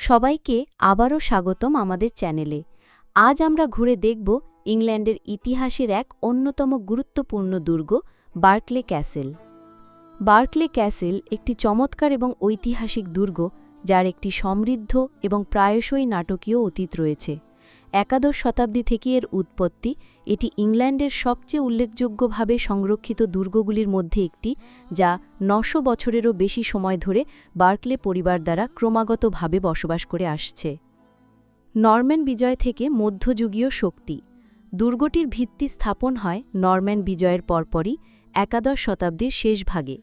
সবাইকে আবারও স্বাগতম আমাদের চ্যানেলে। আজ আমরা ঘুরে দেখব ইংল্যান্ডের ইতিহাসের এক অন্যতম গুরুত্বপূর্ণ দুর্গ বার্কলে ক্যাসেল। বার্কলে ক্যাসেল একটি চমৎকার এবং ঐতিহাসিক দুর্গ, যার একটি সমৃদ্ধ এবং প্রায়শই নাটকীয় অতীত রয়েছে। একাদশ শতাব্দী থেকে এর উৎপত্তি। এটি ইংল্যান্ডের সবচেয়ে উল্লেখযোগ্যভাবে সংরক্ষিত দুর্গগুলির মধ্যে একটি, যা ৯০০ বছরেরও বেশি সময় ধরে বার্কলে পরিবার দ্বারা ক্রমাগতভাবে বসবাস করে আসছে। নরম্যান বিজয় থেকে মধ্যযুগীয় শক্তি। দুর্গটির ভিত্তি স্থাপন হয় নরম্যান বিজয়ের পরপরই একাদশ শতাব্দীর শেষ ভাগে।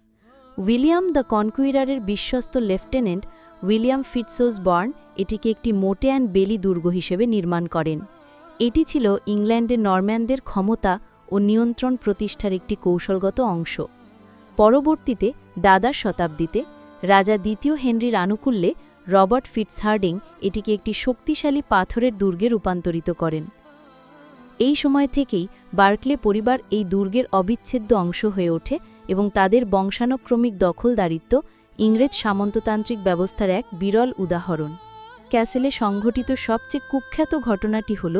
উইলিয়াম দ্য কনকুইরারের বিশ্বস্ত লেফটেন্যান্ট উইলিয়াম ফিটজবার্ন এটিকে একটি মোটে অ্যান্ড বেলি দুর্গ হিসেবে নির্মাণ করেন। এটি ছিল ইংল্যান্ডের নরম্যানদের ক্ষমতা ও নিয়ন্ত্রণ প্রতিষ্ঠার একটি কৌশলগত অংশ। পরবর্তীতে দ্বাদশ শতাব্দীতে রাজা দ্বিতীয় হেনরির আনুকূল্যে রবার্ট ফিটজহার্ডিং এটিকে একটি শক্তিশালী পাথরের দুর্গে রূপান্তরিত করেন। এই সময় থেকেই বার্কলে পরিবার এই দুর্গের অবিচ্ছেদ্য অংশ হয়ে ওঠে এবং তাদের বংশানুক্রমিক দখলদারিত্ব ইংরেজ সামন্ততান্ত্রিক ব্যবস্থার এক বিরল উদাহরণ। ক্যাসেলে সংঘটিত সবচেয়ে কুখ্যাত ঘটনাটি হল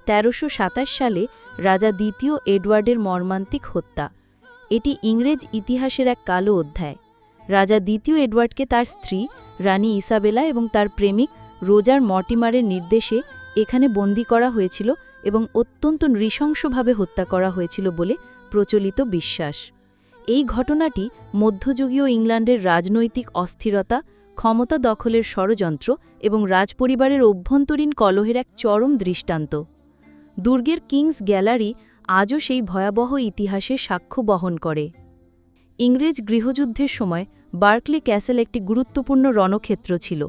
১৩২৭ সালে রাজা দ্বিতীয় এডওয়ার্ডের মর্মান্তিক হত্যা। এটি ইংরেজ ইতিহাসের এক কালো অধ্যায়। রাজা দ্বিতীয় এডওয়ার্ডকে তার স্ত্রী রানী ইসাবেলা এবং তার প্রেমিক রোজার মর্টিমারের নির্দেশে এখানে বন্দী করা হয়েছিল এবং অত্যন্ত নৃশংসভাবে হত্যা করা হয়েছিল বলে প্রচলিত বিশ্বাস। এই ঘটনাটি মধ্যযুগীয় ইংল্যান্ডের রাজনৈতিক অস্থিরতা, ক্ষমতা দখলের ষড়যন্ত্র এবং রাজপরিবারের অভ্যন্তরীণ কলহের এক চরম দৃষ্টান্ত। দুর্গের কিংস গ্যালারি আজও সেই ভয়াবহ ইতিহাসের সাক্ষ্য বহন করে। ইংরেজ গৃহযুদ্ধের সময় বার্কলে ক্যাসেল একটি গুরুত্বপূর্ণ রণক্ষেত্র ছিল।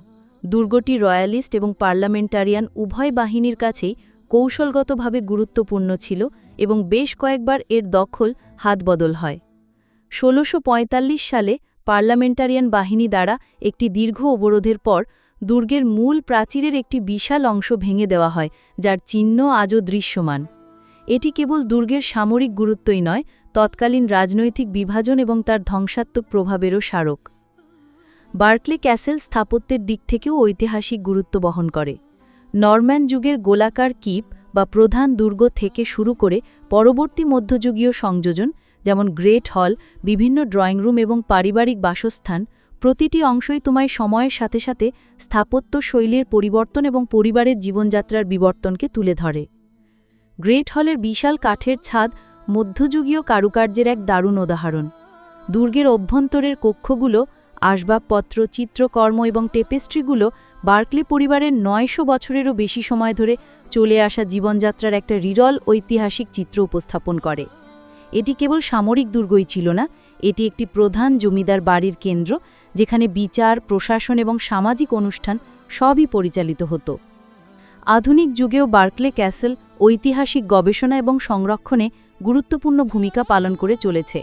দুর্গটি রয়্যালিস্ট এবং পার্লামেন্টারিয়ান উভয় বাহিনীর কাছেই কৌশলগতভাবে গুরুত্বপূর্ণ ছিল এবং বেশ কয়েকবার এর দখল হাতবদল হয়। ১৬৪৫ সালে পার্লামেন্টারিয়ান বাহিনী দ্বারা একটি দীর্ঘ অবরোধের পর দুর্গের মূল প্রাচীরের একটি বিশাল অংশ ভেঙে দেওয়া হয়, যার চিহ্ন আজও দৃশ্যমান। এটি কেবল দুর্গের সামরিক গুরুত্বই নয়, তৎকালীন রাজনৈতিক বিভাজন এবং তার ধ্বংসাত্মক প্রভাবেরও স্মারক। বার্কলে ক্যাসেল স্থাপত্যের দিক থেকেও ঐতিহাসিক গুরুত্ব বহন করে। নরম্যান যুগের গোলাকার কিপ বা প্রধান দুর্গ থেকে শুরু করে পরবর্তী মধ্যযুগীয় সংযোজন, যেমন গ্রেট হল, বিভিন্ন ড্রয়িং রুম এবং পারিবারিক বাসস্থান, প্রতিটি অংশই তোমায় সময়ের সাথে সাথে স্থাপত্য শৈলীর পরিবর্তন এবং পরিবারের জীবনযাত্রার বিবর্তনকে তুলে ধরে। গ্রেট হলের বিশাল কাঠের ছাদ মধ্যযুগীয় কারুকার্যের এক দারুণ উদাহরণ। দুর্গের অভ্যন্তরের কক্ষগুলো, আসবাবপত্র, চিত্রকর্ম এবং টেপেস্ট্রিগুলো বার্কলে পরিবারের ৯০০ বছরেরও বেশি সময় ধরে চলে আসা জীবনযাত্রার একটা বিরল ঐতিহাসিক চিত্র উপস্থাপন করে। এটি কেবল সামরিক দুর্গই ছিল না, এটি একটি প্রধান জমিদার বাড়ির কেন্দ্র, যেখানে বিচার, প্রশাসন এবং সামাজিক অনুষ্ঠান সবই পরিচালিত হতো। আধুনিক যুগেও বার্কলে ক্যাসেল ঐতিহাসিক গবেষণা এবং সংরক্ষণে গুরুত্বপূর্ণ ভূমিকা পালন করে চলেছে।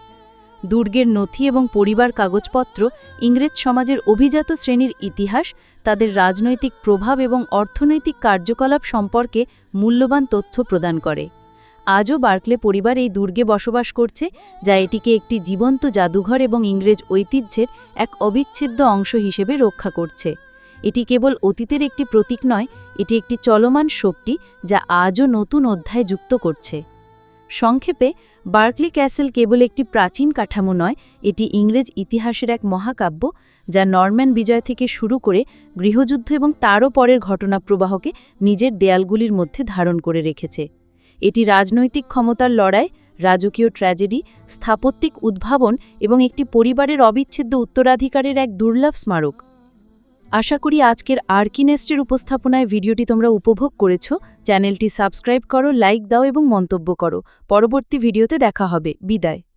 দুর্গের নথি এবং পরিবার কাগজপত্র ইংরেজ সমাজের অভিজাত শ্রেণীর ইতিহাস, তাদের রাজনৈতিক প্রভাব এবং অর্থনৈতিক কার্যকলাপ সম্পর্কে মূল্যবান তথ্য প্রদান করে। আজও বার্কলে পরিবার এই দুর্গে বসবাস করছে, যা এটিকে একটি জীবন্ত জাদুঘর এবং ইংরেজ ঐতিহ্যের এক অবিচ্ছেদ্য অংশ হিসেবে রক্ষা করছে। এটি কেবল অতীতের একটি প্রতীক নয়, এটি একটি চলমান শক্তি যা আজও নতুন অধ্যায় যুক্ত করছে। সংক্ষেপে, বার্কলে ক্যাসেল কেবল একটি প্রাচীন কাঠামো নয়, এটি ইংরেজ ইতিহাসের এক মহাকাব্য, যা নরম্যান বিজয় থেকে শুরু করে গৃহযুদ্ধ এবং তারও পরের ঘটনাপ্রবাহকে নিজের দেয়ালগুলির মধ্যে ধারণ করে রেখেছে। এটি রাজনৈতিক ক্ষমতার লড়াই, রাজকীয় ট্র্যাজেডি, স্থাপত্যিক উদ্ভাবন এবং একটি পরিবারের অবিচ্ছেদ্য উত্তরাধিকারের এক দুর্লভ স্মারক। আশা করি আজকের আর্কিনেস্টের উপস্থাপনায় ভিডিওটি তোমরা উপভোগ করেছ। চ্যানেলটি সাবস্ক্রাইব করো, লাইক দাও এবং মন্তব্য করো। পরবর্তী ভিডিওতে দেখা হবে। বিদায়।